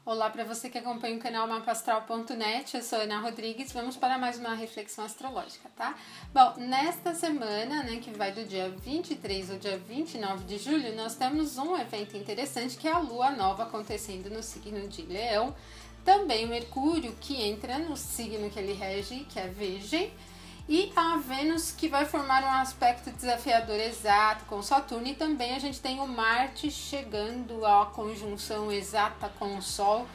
Olá para você que acompanha o canal mapastral.net, eu sou Ana Rodrigues, vamos para mais uma reflexão astrológica, tá? Bom, nesta semana, que vai do dia 23 ao dia 29 de julho, nós temos um evento interessante que é a Lua Nova acontecendo no signo de Leão, também o Mercúrio que entra no signo que ele rege, que é Virgem, e a Vênus que vai formar um aspecto desafiador exato com Saturno, e também a gente tem o Marte chegando à conjunção exata com o Sol,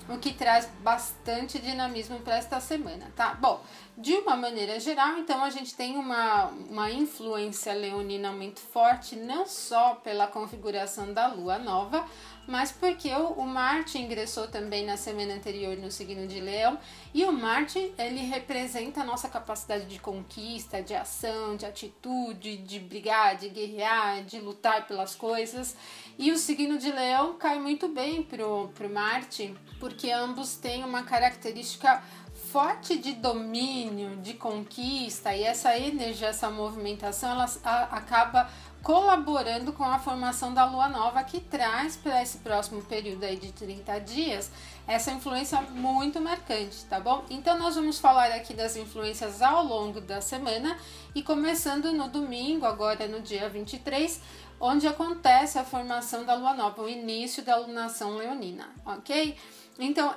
o que traz bastante dinamismo para esta semana, tá? Bom, de uma maneira geral, então a gente tem uma influência leonina muito forte, não só pela configuração da Lua Nova, mas porque o Marte ingressou também na semana anterior no signo de Leão, e o Marte, ele representa a nossa capacidade de conquista, de ação, de atitude, de brigar, de guerrear, de lutar pelas coisas, e o signo de Leão cai muito bem pro Marte, porque ambos têm uma característica forte de domínio, de conquista, e essa energia, essa movimentação, ela acaba colaborando com a formação da Lua Nova, que traz para esse próximo período aí de 30 dias essa influência muito marcante, tá bom? Então nós vamos falar aqui das influências ao longo da semana, e começando no domingo, agora no dia 23, onde acontece a formação da Lua Nova, o início da lunação leonina, ok? Então,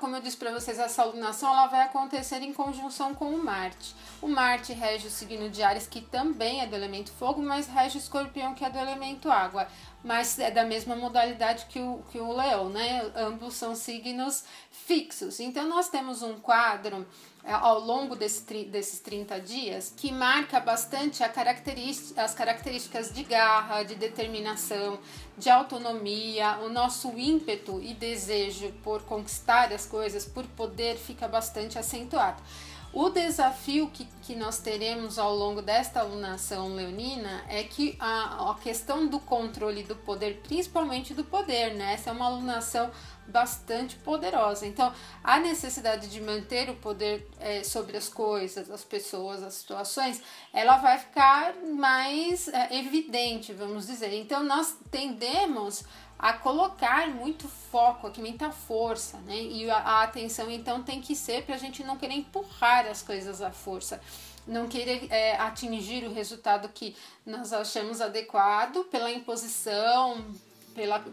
como eu disse para vocês, essa lunação ela vai acontecer em conjunção com o Marte. O Marte rege o signo de Áries, que também é do elemento fogo, mas rege o Escorpião, que é do elemento água, mas é da mesma modalidade que o Leão, né? Ambos são signos fixos. Então, nós temos um quadro ao longo desses 30 dias que marca bastante as características de garra, de determinação, de autonomia, o nosso ímpeto e desejo por conquistar as coisas, por poder, fica bastante acentuado. O desafio que nós teremos ao longo desta lunação leonina é que a questão do controle do poder, principalmente do poder, né? Essa é uma lunação bastante poderosa. Então, a necessidade de manter o poder sobre as coisas, as pessoas, as situações, ela vai ficar mais evidente, vamos dizer. Então, nós tendemos a colocar muito foco, aqui muita força, né? E a atenção, então, tem que ser para a gente não querer empurrar as coisas à força, não querer atingir o resultado que nós achamos adequado pela imposição,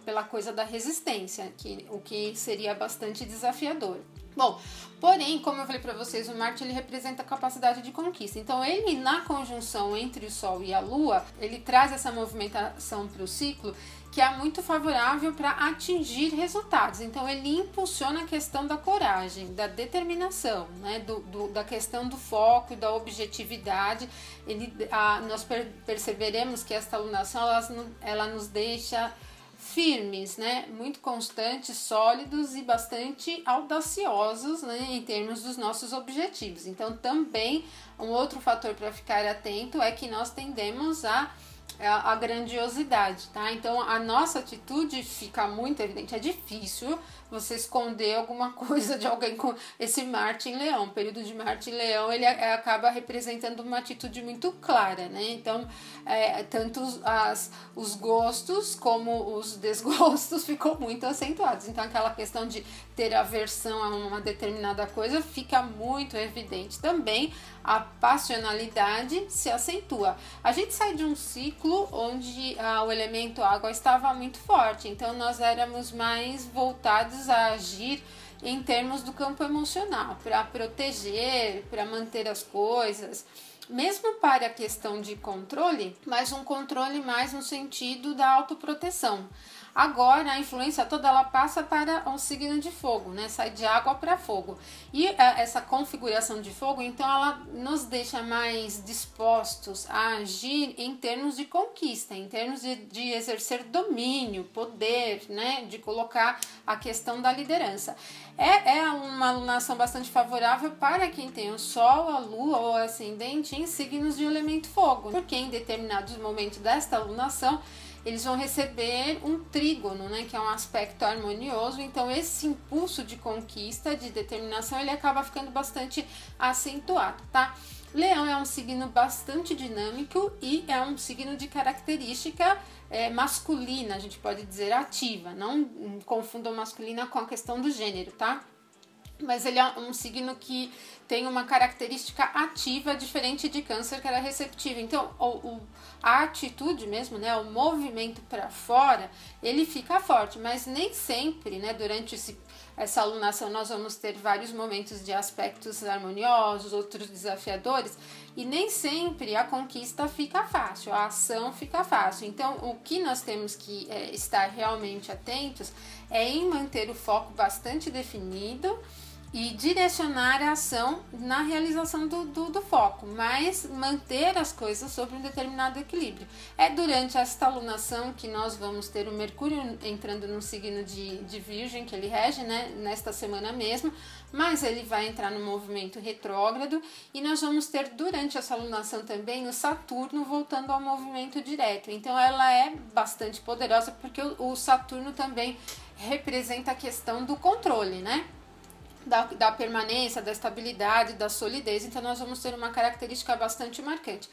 pela coisa da resistência, o que seria bastante desafiador. Bom, porém, como eu falei para vocês, o Marte ele representa a capacidade de conquista. Então, ele na conjunção entre o Sol e a Lua, ele traz essa movimentação para o ciclo que é muito favorável para atingir resultados. Então, ele impulsiona a questão da coragem, da determinação, né? Da questão do foco e da objetividade. Nós perceberemos que esta lunação ela nos deixa firmes, né? Muito constantes, sólidos e bastante audaciosos, né? Em termos dos nossos objetivos. Então, também um outro fator para ficar atento é que nós tendemos a grandiosidade, tá? Então a nossa atitude fica muito evidente. É difícil você esconder alguma coisa de alguém com esse Marte em Leão. O período de Marte em Leão ele acaba representando uma atitude muito clara, né? Então tanto os gostos como os desgostos ficam muito acentuados. Então aquela questão de ter aversão a uma determinada coisa fica muito evidente. Também a passionalidade se acentua. A gente sai de um ciclo onde o elemento água estava muito forte, então nós éramos mais voltados a agir em termos do campo emocional, para proteger, para manter as coisas, mesmo para a questão de controle, mas um controle mais no sentido da autoproteção. Agora a influência toda ela passa para o signo de fogo, né? Sai de água para fogo. E essa configuração de fogo, então, ela nos deixa mais dispostos a agir em termos de conquista, em termos de exercer domínio, poder, né? De colocar a questão da liderança. É uma alunação bastante favorável para quem tem o Sol, a Lua ou o ascendente em signos de elemento fogo, porque em determinados momentos desta alunação eles vão receber um trígono, né, que é um aspecto harmonioso. Então esse impulso de conquista, de determinação, ele acaba ficando bastante acentuado, tá? Leão é um signo bastante dinâmico e é um signo de característica masculina, a gente pode dizer ativa. Não confundam masculina com a questão do gênero, tá? Mas ele é um signo que tem uma característica ativa diferente de Câncer, que era receptiva. Então, a atitude mesmo, né, o movimento para fora, ele fica forte, mas nem sempre, né, durante essa alunação nós vamos ter vários momentos de aspectos harmoniosos, outros desafiadores, e nem sempre a conquista fica fácil, a ação fica fácil. Então, o que nós temos que estar realmente atentos é em manter o foco bastante definido e direcionar a ação na realização do foco, mas manter as coisas sobre um determinado equilíbrio. É durante esta alunação que nós vamos ter o Mercúrio entrando no signo de Virgem, que ele rege, né, nesta semana mesmo, mas ele vai entrar no movimento retrógrado e nós vamos ter durante essa alunação também o Saturno voltando ao movimento direto. Então ela é bastante poderosa porque o Saturno também representa a questão do controle, né? Da permanência, da estabilidade, da solidez. Então nós vamos ter uma característica bastante marcante.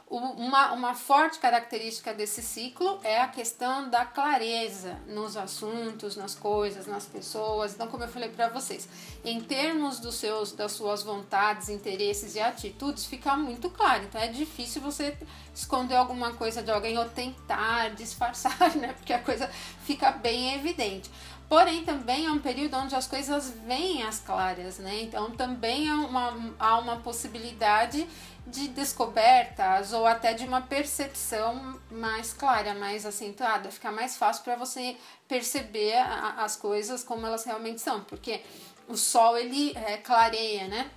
Uma forte característica desse ciclo é a questão da clareza nos assuntos, nas coisas, nas pessoas. Então, como eu falei para vocês, em termos das suas vontades, interesses e atitudes, fica muito claro. Então é difícil você esconder alguma coisa de alguém ou tentar disfarçar, né? Porque a coisa fica bem evidente. Porém, também é um período onde as coisas vêm às claras, né? Então, também há uma possibilidade de descobertas ou até de uma percepção mais clara, mais acentuada. Fica mais fácil para você perceber as coisas como elas realmente são, porque o Sol, ele clareia, né?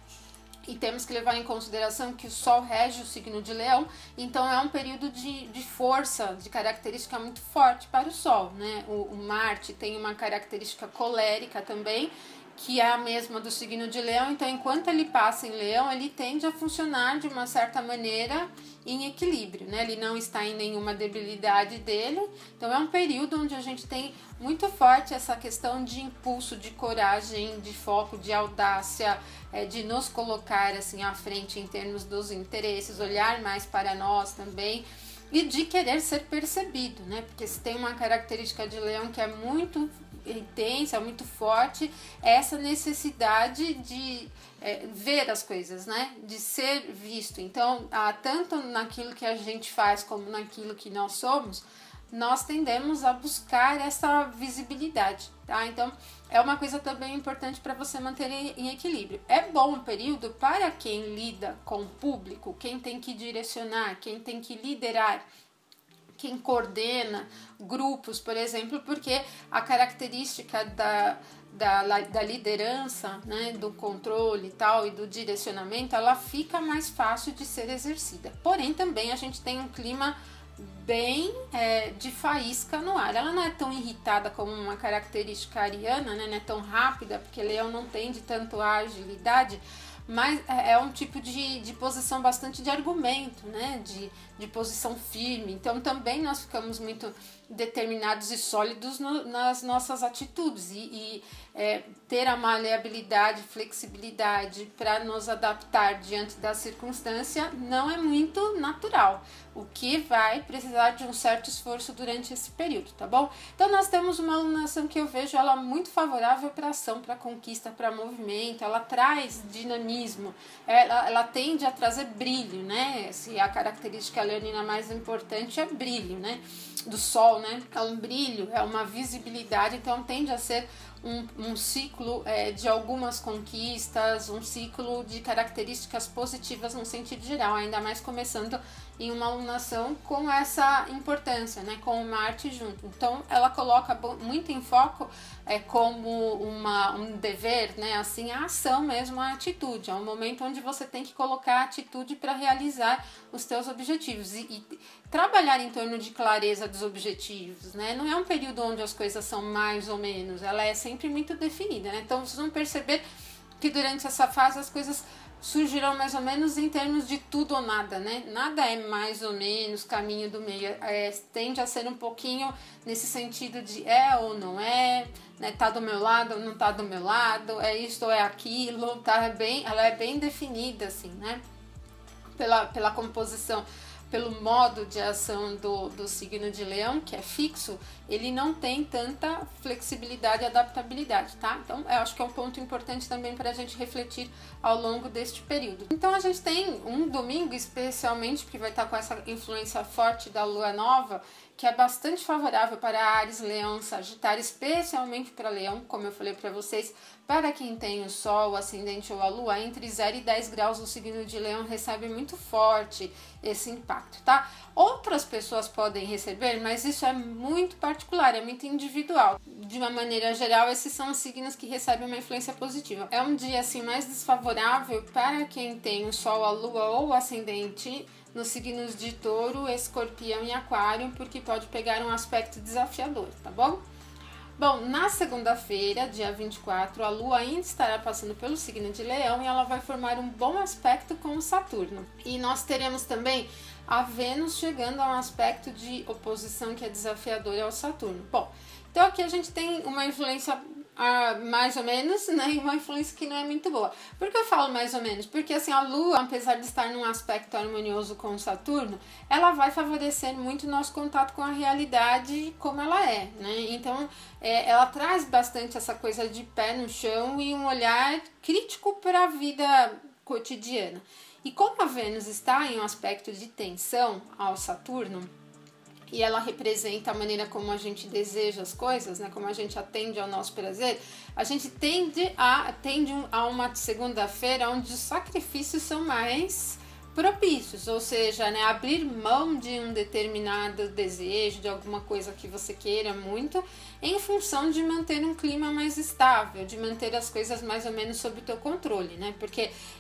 E temos que levar em consideração que o Sol rege o signo de Leão, então é um período de força, de característica muito forte para o Sol, né? O Marte tem uma característica colérica também, que é a mesma do signo de Leão, então enquanto ele passa em Leão, ele tende a funcionar de uma certa maneira em equilíbrio, né? Ele não está em nenhuma debilidade dele, então é um período onde a gente tem muito forte essa questão de impulso, de coragem, de foco, de audácia, de nos colocar assim à frente em termos dos interesses, olhar mais para nós também e de querer ser percebido, né? Porque se tem uma característica de Leão que é muito intensa, muito forte, essa necessidade de ver as coisas, né? De ser visto. Então, tanto naquilo que a gente faz como naquilo que nós somos, nós tendemos a buscar essa visibilidade, tá? Então, é uma coisa também importante para você manter em equilíbrio. É bom o período para quem lida com o público, quem tem que direcionar, quem tem que liderar, quem coordena grupos, por exemplo, porque a característica da liderança, né, do controle e tal, e do direcionamento, ela fica mais fácil de ser exercida. Porém, também a gente tem um clima bem de faísca no ar. Ela não é tão irritada como uma característica ariana, né? Não é tão rápida, porque Leão não tem de tanto a agilidade, mas é um tipo de posição bastante de argumento, né? De posição firme. Então também nós ficamos muito determinados e sólidos nas nossas atitudes e ter a maleabilidade, flexibilidade para nos adaptar diante da circunstância não é muito natural, o que vai precisar de um certo esforço durante esse período, tá bom? Então nós temos uma alunação que eu vejo ela muito favorável para ação, para conquista, para movimento, ela traz dinamismo, ela tende a trazer brilho, né? Se a característica leonina mais importante é brilho, né? Do Sol, né? É um brilho, é uma visibilidade, então tende a ser um ciclo de algumas conquistas, um ciclo de características positivas no sentido geral, ainda mais começando em uma alunação com essa importância, né, com o Marte junto. Então ela coloca muito em foco como um dever, né, assim, a ação mesmo, a atitude. É um momento onde você tem que colocar a atitude para realizar os teus objetivos e trabalhar em torno de clareza dos objetivos, né? Não é um período onde as coisas são mais ou menos, ela é sempre muito definida, né? Então vocês vão perceber que durante essa fase as coisas surgirão mais ou menos em termos de tudo ou nada, né? Nada é mais ou menos caminho do meio, tende a ser um pouquinho nesse sentido de ou não é, né? Tá do meu lado ou não tá do meu lado, é isto ou é aquilo, ela é bem definida assim, né? pela composição, pelo modo de ação do signo de Leão, que é fixo, ele não tem tanta flexibilidade e adaptabilidade, tá? Então, eu acho que é um ponto importante também para a gente refletir ao longo deste período. Então, a gente tem um domingo, especialmente, porque vai estar com essa influência forte da lua nova, que é bastante favorável para Áries, Leão, Sagitário, especialmente para Leão, como eu falei para vocês, para quem tem o Sol, o Ascendente ou a Lua, entre 0 e 10 graus, o signo de Leão recebe muito forte esse impacto, tá? Outras pessoas podem receber, mas isso é muito particular, é muito individual. De uma maneira geral, esses são os signos que recebem uma influência positiva. É um dia, assim, mais desfavorável para quem tem o Sol, a Lua ou o Ascendente nos signos de Touro, Escorpião e Aquário, porque pode pegar um aspecto desafiador, tá bom? Bom, na segunda-feira, dia 24, a Lua ainda estará passando pelo signo de Leão e ela vai formar um bom aspecto com o Saturno. E nós teremos também a Vênus chegando a um aspecto de oposição que é desafiador ao Saturno. Bom, então aqui a gente tem uma influência mais ou menos, né, e uma influência que não é muito boa. Por que eu falo mais ou menos? Porque assim, a Lua, apesar de estar num aspecto harmonioso com o Saturno, ela vai favorecer muito o nosso contato com a realidade como ela é, né? Então, ela traz bastante essa coisa de pé no chão e um olhar crítico para a vida cotidiana. E como a Vênus está em um aspecto de tensão ao Saturno, e ela representa a maneira como a gente deseja as coisas, né? Como a gente atende ao nosso prazer, a gente tende a uma segunda-feira onde os sacrifícios são mais propícios, ou seja, né, abrir mão de um determinado desejo, de alguma coisa que você queira muito, em função de manter um clima mais estável, de manter as coisas mais ou menos sob o teu controle, né?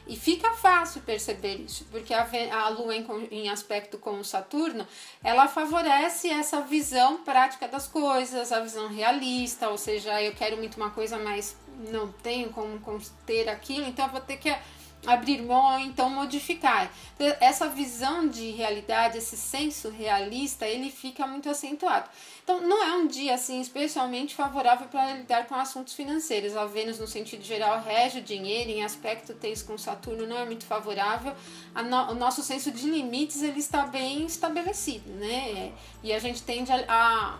E fica fácil perceber isso, porque a Lua em aspecto com o Saturno, ela favorece essa visão prática das coisas, a visão realista, ou seja, eu quero muito uma coisa, mas não tenho como ter aquilo, então eu vou ter que abrir mão ou então modificar. Essa visão de realidade, esse senso realista, ele fica muito acentuado. Então, não é um dia, assim, especialmente favorável para lidar com assuntos financeiros. A Vênus, no sentido geral, rege o dinheiro, em aspecto tenso com Saturno, não é muito favorável. O nosso senso de limites, ele está bem estabelecido, né? E a gente tende a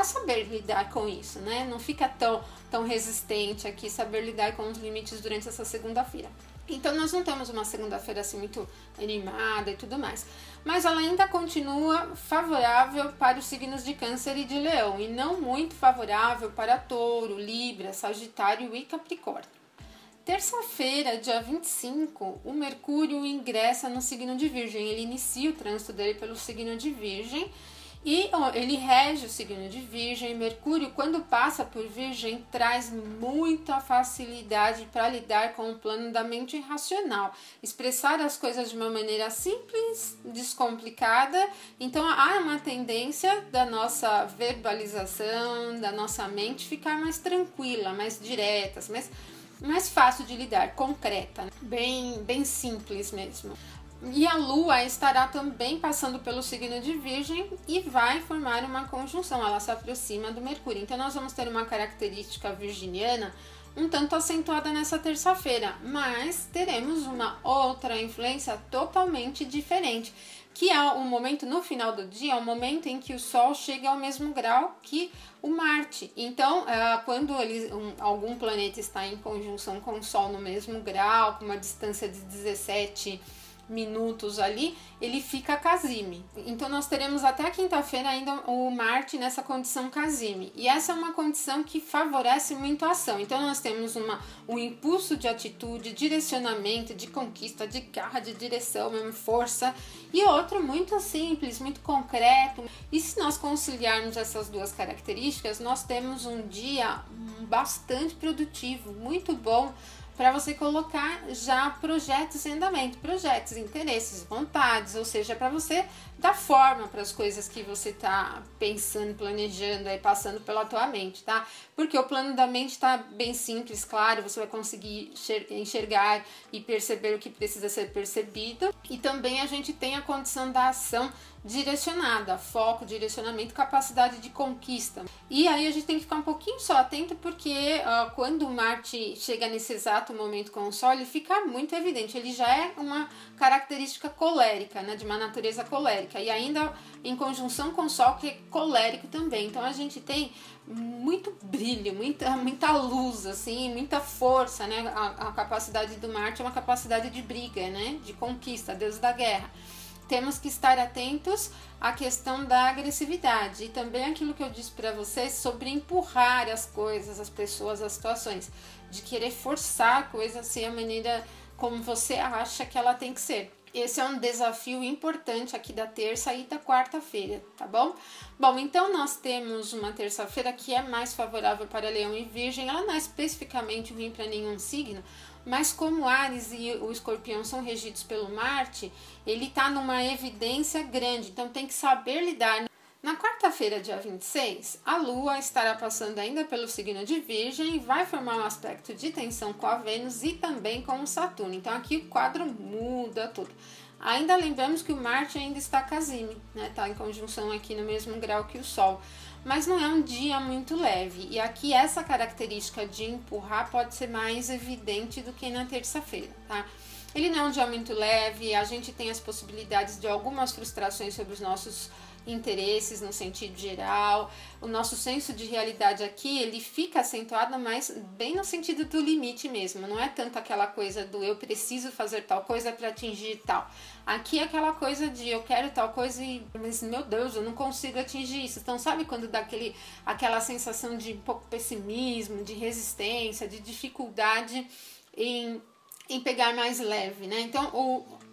saber lidar com isso, né? Não fica tão resistente aqui, saber lidar com os limites durante essa segunda-feira. Então, nós não temos uma segunda-feira assim muito animada e tudo mais. Mas ela ainda continua favorável para os signos de Câncer e de Leão, e não muito favorável para Touro, Libra, Sagitário e Capricórnio. Terça-feira, dia 25, o Mercúrio ingressa no signo de Virgem. Ele inicia o trânsito dele pelo signo de Virgem. E ele rege o signo de Virgem. Mercúrio, quando passa por Virgem, traz muita facilidade para lidar com o plano da mente racional, expressar as coisas de uma maneira simples, descomplicada. Então há uma tendência da nossa verbalização, da nossa mente ficar mais tranquila, mais direta, mais fácil de lidar, concreta, bem simples mesmo. E a Lua estará também passando pelo signo de Virgem e vai formar uma conjunção, ela se aproxima do Mercúrio. Então nós vamos ter uma característica virginiana um tanto acentuada nessa terça-feira, mas teremos uma outra influência totalmente diferente, que é o momento no final do dia, o momento em que o Sol chega ao mesmo grau que o Marte. Então, quando algum planeta está em conjunção com o Sol no mesmo grau, com uma distância de 17 minutos ali, ele fica casime. Então nós teremos até a quinta-feira ainda o Marte nessa condição casime. E essa é uma condição que favorece muito a ação. Então nós temos um impulso de atitude, direcionamento, de conquista, de garra, de direção, mesmo força. E outro muito simples, muito concreto. E se nós conciliarmos essas duas características, nós temos um dia bastante produtivo, muito bom, para você colocar já projetos em andamento, projetos, interesses, vontades, ou seja, para você dar forma para as coisas que você está pensando, planejando, aí passando pela tua mente, tá? Porque o plano da mente está bem simples, claro, você vai conseguir enxergar e perceber o que precisa ser percebido. E também a gente tem a condição da ação direcionada, foco, direcionamento, capacidade de conquista. E aí a gente tem que ficar um pouquinho só atento, porque quando o Marte chega nesse exato momento com o Sol, ele fica muito evidente, ele já é uma característica colérica, né, de uma natureza colérica, e ainda em conjunção com o Sol, que é colérico também. Então a gente tem muito brilho, muita luz, assim, muita força, né? A capacidade do Marte é uma capacidade de briga, né, de conquista, deus da guerra. Temos que estar atentos à questão da agressividade e também aquilo que eu disse para vocês sobre empurrar as coisas, as pessoas, as situações, de querer forçar a coisa a ser a maneira como você acha que ela tem que ser. Esse é um desafio importante aqui da terça e da quarta-feira, tá bom? Bom, então nós temos uma terça-feira que é mais favorável para Leão e Virgem. Ela não é especificamente ruim para nenhum signo, mas como Áries e o Escorpião são regidos pelo Marte, ele está numa evidência grande, então tem que saber lidar. Na quarta-feira, dia 26, a Lua estará passando ainda pelo signo de Virgem e vai formar um aspecto de tensão com a Vênus e também com o Saturno. Então aqui o quadro muda tudo. Ainda lembramos que o Marte ainda está casime, né? Está em conjunção aqui no mesmo grau que o Sol. Mas não é um dia muito leve. E aqui essa característica de empurrar pode ser mais evidente do que na terça-feira, tá? Ele não é um dia muito leve, a gente tem as possibilidades de algumas frustrações sobre os nossos interesses no sentido geral. O nosso senso de realidade aqui, ele fica acentuado, mas bem no sentido do limite mesmo. Não é tanto aquela coisa do eu preciso fazer tal coisa para atingir tal. Aqui é aquela coisa de eu quero tal coisa e, mas meu Deus, eu não consigo atingir isso. Então sabe quando dá aquela sensação de um pouco pessimismo, de resistência, de dificuldade em pegar mais leve, né? Então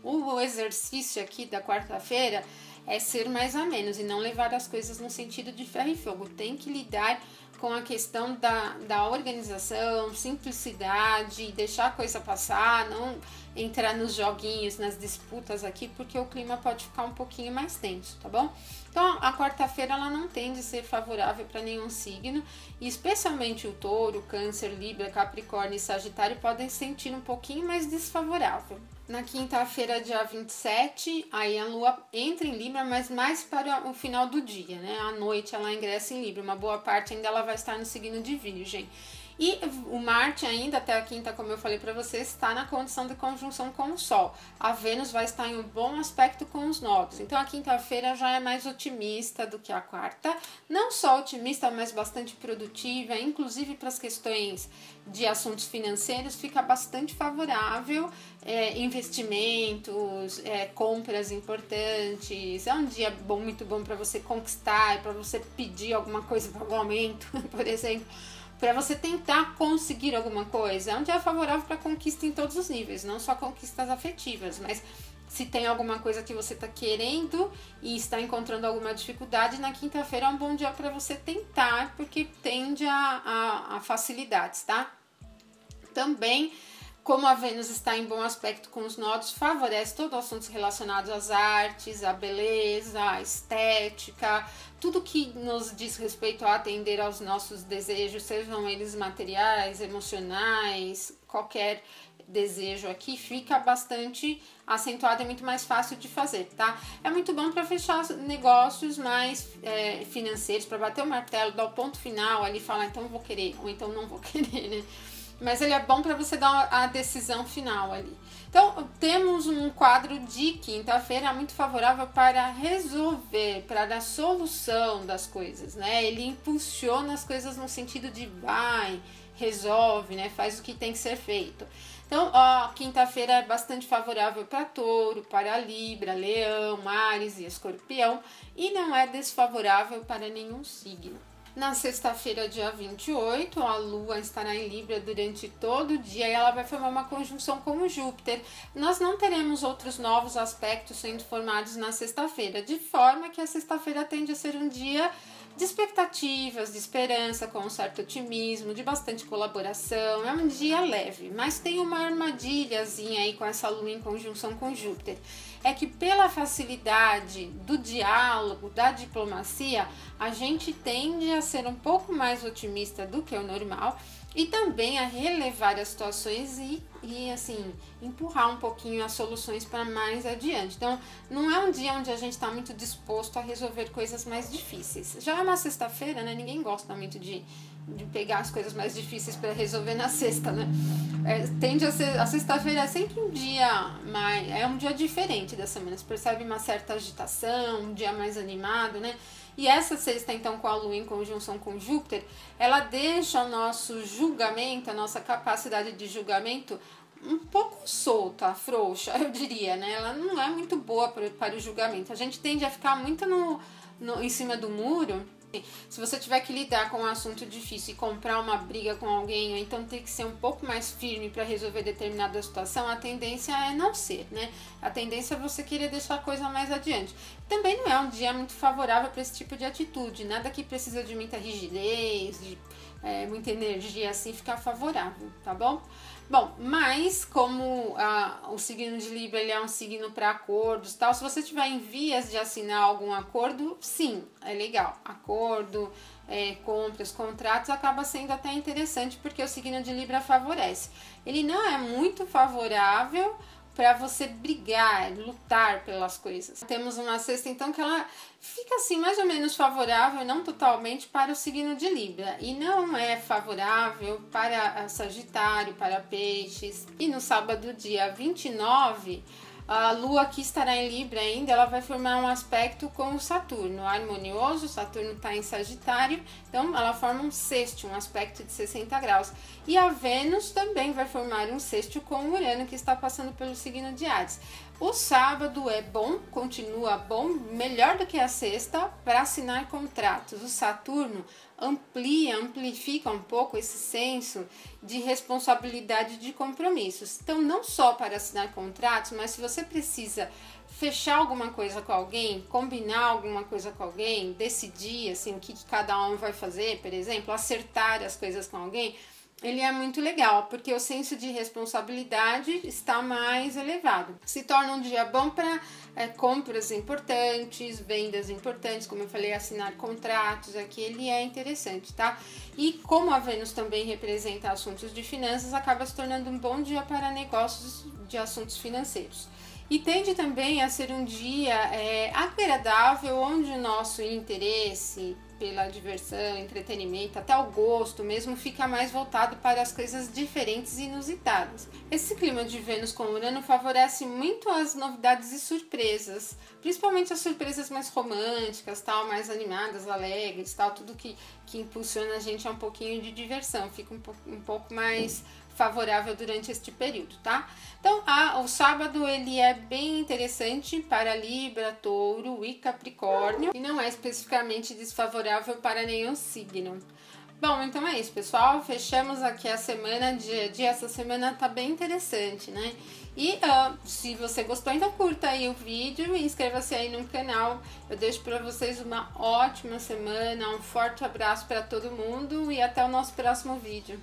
o exercício aqui da quarta-feira é ser mais ou menos e não levar as coisas no sentido de ferro e fogo. Tem que lidar com a questão da organização, simplicidade, deixar a coisa passar, não entrar nos joguinhos, nas disputas aqui, porque o clima pode ficar um pouquinho mais tenso, tá bom? Então, a quarta-feira ela não tende a ser favorável para nenhum signo, e especialmente o Touro, Câncer, Libra, Capricórnio e Sagitário podem sentir um pouquinho mais desfavorável. Na quinta-feira, dia 27, aí a Lua entra em Libra, mas mais para o final do dia, né? À noite ela ingressa em Libra, uma boa parte ainda ela vai estar no signo de Virgem. E o Marte ainda até a quinta, como eu falei para vocês, está na condição de conjunção com o Sol. A Vênus vai estar em um bom aspecto com os nodos. Então a quinta-feira já é mais otimista do que a quarta. Não só otimista, mas bastante produtiva, inclusive para as questões de assuntos financeiros, fica bastante favorável. Investimentos, compras importantes. É um dia bom, muito bom para você conquistar, para você pedir alguma coisa para algum aumento, por exemplo. Para você tentar conseguir alguma coisa. É um dia favorável para conquista em todos os níveis, não só conquistas afetivas, mas se tem alguma coisa que você está querendo e está encontrando alguma dificuldade, na quinta-feira é um bom dia para você tentar, porque tende a facilidades, tá? Também, como a Vênus está em bom aspecto com os nodos, favorece todos os assuntos relacionados às artes, à beleza, à estética, tudo que nos diz respeito a atender aos nossos desejos, sejam eles materiais, emocionais, qualquer desejo aqui fica bastante acentuado, é muito mais fácil de fazer, tá? É muito bom para fechar negócios mais financeiros, para bater o martelo, dar o ponto final ali, falar então eu vou querer, ou então não vou querer, né? Mas ele é bom para você dar a decisão final ali. Então, temos um quadro de quinta-feira muito favorável para resolver, para dar solução das coisas, né? Ele impulsiona as coisas no sentido de vai, resolve, né? Faz o que tem que ser feito. Então, quinta-feira é bastante favorável para Touro, para Libra, Leão, Áries e Escorpião, e não é desfavorável para nenhum signo. Na sexta-feira, dia 28, a Lua estará em Libra durante todo o dia e ela vai formar uma conjunção com o Júpiter. Nós não teremos outros novos aspectos sendo formados na sexta-feira, de forma que a sexta-feira tende a ser um dia de expectativas, de esperança, com um certo otimismo, de bastante colaboração. É um dia leve, mas tem uma armadilhazinha aí com essa lua em conjunção com Júpiter. É que pela facilidade do diálogo, da diplomacia, a gente tende a ser um pouco mais otimista do que o normal e também a relevar as situações e assim, empurrar um pouquinho as soluções para mais adiante. Então, não é um dia onde a gente está muito disposto a resolver coisas mais difíceis. Já é uma sexta-feira, né? Ninguém gosta muito de pegar as coisas mais difíceis para resolver na sexta, né? Tende a ser, a sexta-feira é sempre um dia é um dia diferente da semana. Você percebe uma certa agitação, um dia mais animado, né? E essa sexta, então, com a Lua em conjunção com Júpiter, ela deixa o nosso julgamento, a nossa capacidade de julgamento um pouco solta, frouxa, eu diria, né? Ela não é muito boa para o julgamento. A gente tende a ficar muito em cima do muro. Se você tiver que lidar com um assunto difícil e comprar uma briga com alguém, ou então ter que ser um pouco mais firme para resolver determinada situação, a tendência é não ser, né? A tendência é você querer deixar a coisa mais adiante. Também não é um dia muito favorável para esse tipo de atitude, nada que precisa de muita rigidez, de muita energia assim, ficar favorável, tá bom? Bom, mas como o signo de Libra ele é um signo para acordos, tal, se você tiver em vias de assinar algum acordo, sim, é legal. Acordo, compras, contratos, acaba sendo até interessante porque o signo de Libra favorece. Ele não é muito favorável para você brigar, lutar pelas coisas. Temos uma sexta, então, que ela fica assim mais ou menos favorável, não totalmente, para o signo de Libra. E não é favorável para Sagitário, para Peixes. E no sábado, dia 29, a Lua que estará em Libra ainda, ela vai formar um aspecto com o Saturno, harmonioso. Saturno está em Sagitário, então ela forma um sexto, um aspecto de 60 graus. E a Vênus também vai formar um sexto com o Urano, que está passando pelo signo de Áries. O sábado é bom, continua bom, melhor do que a sexta, para assinar contratos. O Saturno amplifica um pouco esse senso de responsabilidade de compromissos. Então, não só para assinar contratos, mas se você precisa fechar alguma coisa com alguém, combinar alguma coisa com alguém, decidir assim, o que cada um vai fazer, por exemplo, acertar as coisas com alguém, ele é muito legal, porque o senso de responsabilidade está mais elevado. Se torna um dia bom para compras importantes, vendas importantes, como eu falei, assinar contratos, aqui ele é interessante, tá? E como a Vênus também representa assuntos de finanças, acaba se tornando um bom dia para negócios de assuntos financeiros. E tende também a ser um dia agradável, onde o nosso interesse pela diversão, entretenimento, até o gosto mesmo, fica mais voltado para as coisas diferentes e inusitadas. Esse clima de Vênus com Urano favorece muito as novidades e surpresas, principalmente as surpresas mais românticas, tal, mais animadas, alegres, tal, tudo que impulsiona a gente a um pouquinho de diversão, fica um pouco mais favorável durante este período, tá? Então, o sábado ele é bem interessante para Libra, Touro e Capricórnio e não é especificamente desfavorável para nenhum signo. Bom, então é isso, pessoal. Fechamos aqui a semana, dia a dia. Essa semana tá bem interessante, né? E se você gostou, então curta aí o vídeo e inscreva-se aí no canal. Eu deixo para vocês uma ótima semana, um forte abraço para todo mundo e até o nosso próximo vídeo.